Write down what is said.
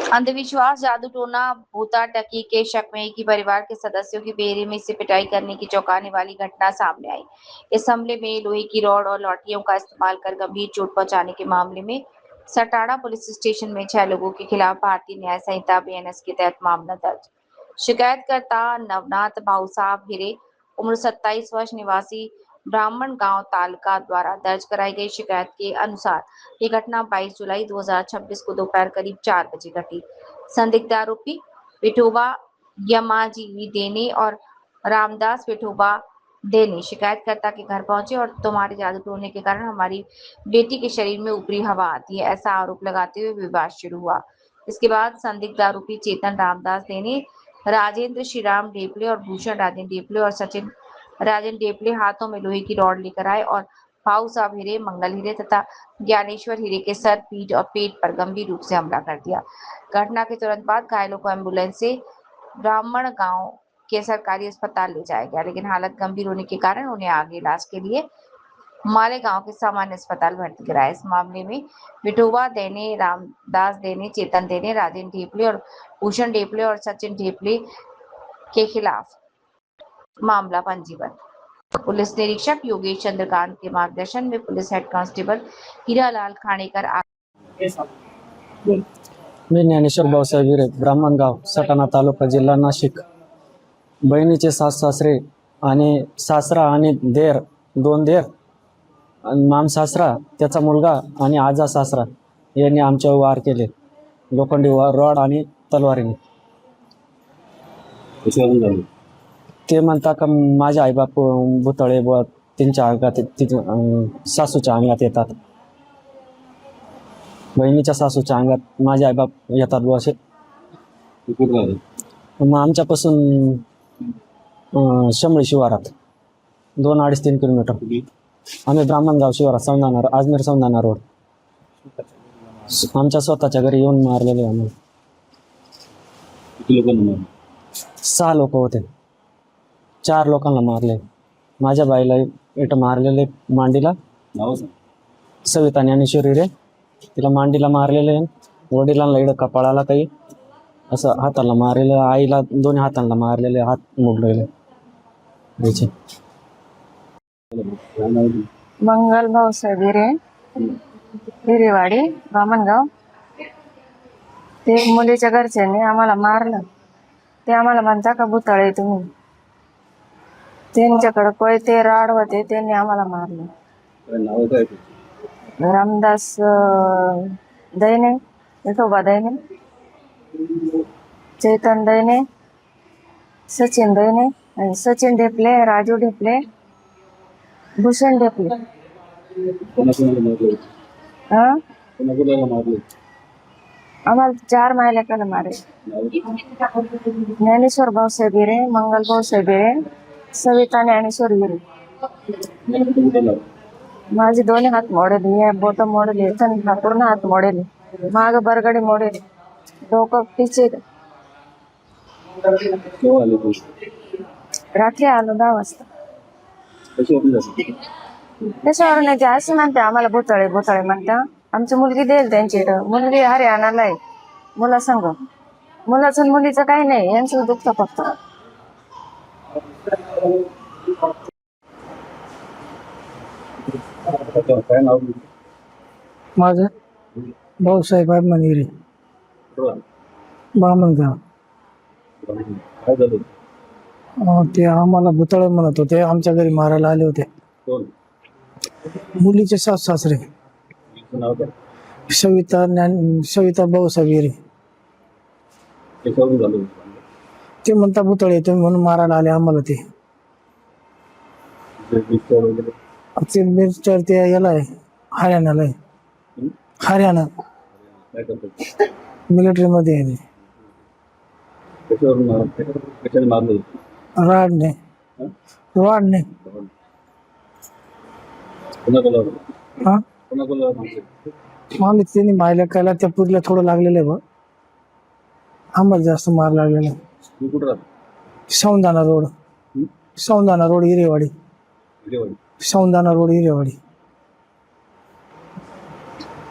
अंधविश्वास, जादू टोना, भूता टकी के शक में एक ही परिवार के सदस्यों की बेरहमी से पिटाई करने की चौंकाने वाली घटना सामने आई। इस हमले में लोहे की रॉड और लाठियों का इस्तेमाल कर गंभीर चोट पहुंचाने के मामले में सटाड़ा पुलिस स्टेशन में 6 लोगों के खिलाफ भारतीय न्याय संहिता बीएनएस के तहत मामला दर्ज। शिकायतकर्ता नवनाथ भाऊसाहब हिरे, उम्र 27 वर्ष, निवासी ब्राह्मण गांव तालका द्वारा दर्ज कराई गई शिकायत के अनुसार ये घटना 22 जुलाई 2026 को दोपहर करीब 4 बजे घटी। संदिग्ध आरोपी विठोबा यमाजी देने और रामदास विठोबा देने शिकायतकर्ता के घर पहुंचे और तुम्हारे जादू टोने के कारण हमारी बेटी के शरीर में ऊपरी हवा आती है, ऐसा आरोप लगाते हुए विवाद शुरू हुआ। इसके बाद संदिग्ध आरोपी चेतन रामदास देने, राजेंद्र श्रीराम डेपले और भूषण राजेंद्र डेपले और सचिन राजेंद्र डेपले हाथों में लोहे की रॉड लेकर आए और भाऊसाहब हिरे, मंगल हिरे तथा ज्ञानेश्वर हिरे के सर, पीठ और पेट पर गंभीर रूप से हमला कर दिया। घटना के तुरंत बाद घायलों को एम्बुलेंस से ब्राह्मण गांव के सरकारी अस्पताल ले जाया गया, लेकिन हालत गंभीर होने के कारण उन्हें आगे इलाज के लिए मालेगांव के सामान्य अस्पताल भर्ती कराया। इस मामले में विठोबा देने, रामदास देने, चेतन देने, राजेंद्र ढेपले और भूषण ढेपले और सचिन ढेपले के खिलाफ मामला पंजीबद्ध। पुलिस निरीक्षक योगेश चंद्रकांत के मार्गदर्शन में police head constable Hiralal Khanekar मी ज्ञानेश्वर भाऊसाहेब हिरे, ब्राह्मणगाव, सटाणा तालुका, जिल्हा नाशिक. बहिणीचे सासरे आणि सासरा आणि देर, 2 देर आणि माम सासरा, त्याचा मुलगा आणि आजा सासरा यांनी आमच्यावर वार केले, लोखंडी रॉड आणि तलवारीने. ते म्हणता का माझे आईबाप भुतळे व त्यांच्या अंगात, सासूच्या अंगात येतात, बहिणीच्या सासूच्या अंगात माझे आईबाप येतात व असे. मग आमच्यापासून शंभरी शिवारात 2-2.5-3 किलोमीटर. आम्ही ब्राह्मणगाव शिवारात, सौंदाणा, अजमेर सौंदाणा रोड. आमच्या स्वतःच्या घरी येऊन मारलेले आम्हाला. 6 लोक होते. 4 लोकांना मारले. माझ्या बाईला इथं मारलेले मांडीला, सविता ज्ञानेश्वर हिरे, तिला मांडीला मारलेले. वडिलांना इकडं कपाळाला काही असं हाताला मारलेलं, आईला दोन्ही हातांना मारलेले, हात मोडलेले. मंगल भाऊसाहेब हिरे, हिरेवाडी, ब्राह्मणगाव. ते मुलीच्या घरच्यांनी आम्हाला मारलं. ते आम्हाला म्हणता का भुतळे तुम्ही. त्यांच्याकडे कोयते राड होते, त्यांनी आम्हाला मारलं. रामदास दैने, विठोबा दैने, चेतन दैने, सचिन दैने, सचिन ढेपले, राजू ढेपले, भूषण ढेपले. आम्हाला 4 महिन्याकडे मारे. ज्ञानेश्वर भाऊसाहेब हिरे, मंगल भाऊसाहेब हिरे, सविता ज्ञानेश्वर हिरे. माझे 2 हात मोडेले, बोट मोडेले, पूर्ण हात मोडेले, माग बरगडी मोडेले, डोकं पिचे. रात्री आलो 10 वाजता. त्याच्यावर नाही, ते असं म्हणते आम्हाला भुतळे भुतळे म्हणता. आमची मुलगी देईल त्यांची इथं. मुलगी हरियाणाला आहे. मुला संग, मुलाचं मुलीचं काही नाही, यांचं दुखतं फक्त. माझं भाऊसाहेब हिरे, ब्राह्मणगाव. ते आम्हाला भुतळे म्हणत होते, आमच्या घरी मारायला आले होते. मुलीचे सासरे सविता भाऊसाहेब हिरे. ते म्हणता भुतळे तुम्ही म्हणून मारायला आले आम्हाला. ते मिस्टर ते याला आहे, हरियाणाला आहे. हरियाणा मिलिटरी मध्ये आहे. रॉडने मामी त्यांनी मायला कायला त्या पुरीला थोडं लागलेलं आहे. आम्हाला जास्त मार लागलेला. Saundana road, Saundana road हिरेवाडी. Saundana road हिरेवाडी.